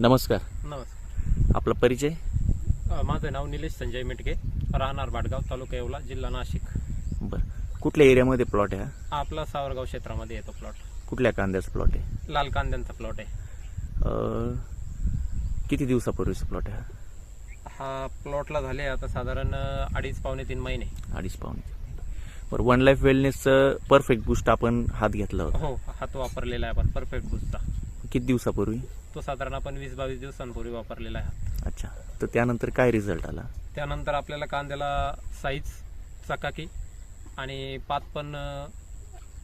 नमस्कार. नमस्कार. आपला परिचय? माझं नाव निलेश संजय मिटके, राहणार भाटगाव, तालुका येवला, जिल्हा नाशिक. बरं. कुठल्या एरियामध्ये प्लॉट आहे हा आपला सावरगाव क्षेत्रामध्ये येतो प्लॉट. कुठल्या कांद्याचा प्लॉट आहे? लाल कांद्यांचा प्लॉट आहे. किती दिवसापूर्वीचा प्लॉट आहे हा प्लॉटला झाले आता साधारण 2.5-3 महिने. 2.5-3 बरं. वन लाईफ वेलनेसचं परफेक्ट बूस्ट आपण हात घेतला होता. हो, हात वापरलेला आहे आपण परफेक्ट बूस्टचा. किती दिवसापूर्वी? तो साधारण आपण 20-22 दिवसांपूर्वी वापरलेला आहे. अच्छा. तर त्यानंतर काय रिझल्ट आला? त्यानंतर आपल्याला कांद्याला साईज, चकाकी आणि पात पण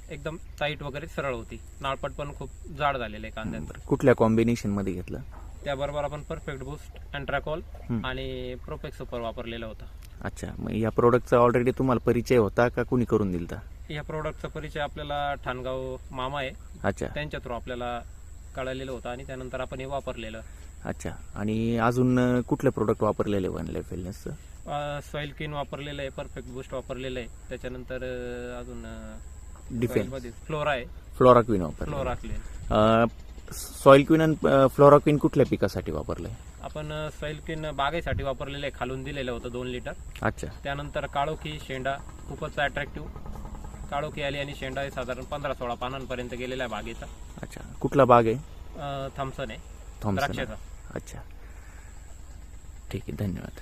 एकदम टाईट वगैरे सरळ होती. नाळपट पण खूप जाड झालेलं आहे कांद्यानंतर. कुठल्या कॉम्बिनेशन मध्ये घेतलं? त्याबरोबर आपण परफेक्ट बूस्ट, अँट्राकॉल आणि प्रोपेक्स सुपर वापरलेला होता. अच्छा. मग या प्रोडक्टचा ऑलरेडी तुम्हाला परिचय होता का कुणी करून दिलता? या प्रोडक्टचा परिचय आपल्याला ठाणगाव मामा आहे, अच्छा त्यांच्या थ्रू आपल्याला कळलेलं होतं आणि त्यानंतर आपण हे वापरलेलं. अच्छा. आणि अजून कुठले प्रोडक्ट वापरलेले वन लाईफ वेलनेसचं? सॉइल क्लीन वापरलेलं आहे, परफेक्ट बूस्ट वापरलेलं आहे. त्याच्यानंतर अजून डिफेन्स फ्लोरा आहे, फ्लोराक्विन वापरलं. Flora clean. सॉइल क्वीन आणि फ्लोराक्विन कुठल्या पिकासाठी वापरलंय? आपण सॉइल क्लीन बागेसाठी वापरलेलं आहे, खालून दिलेलं होतं 2 लिटर. अच्छा. त्यानंतर काळोखी, शेंडा खूपच अट्रॅक्टिव्ह काळोखी आली आणि शेंडा हे साधारण 15-16 पानांपर्यंत गेलेला आहे बागेचा. अच्छा. कुठला बाग आहे? थॉम्सन आहे, थॉम्सन. द्राक्षाचा. अच्छा. ठीक आहे. धन्यवाद.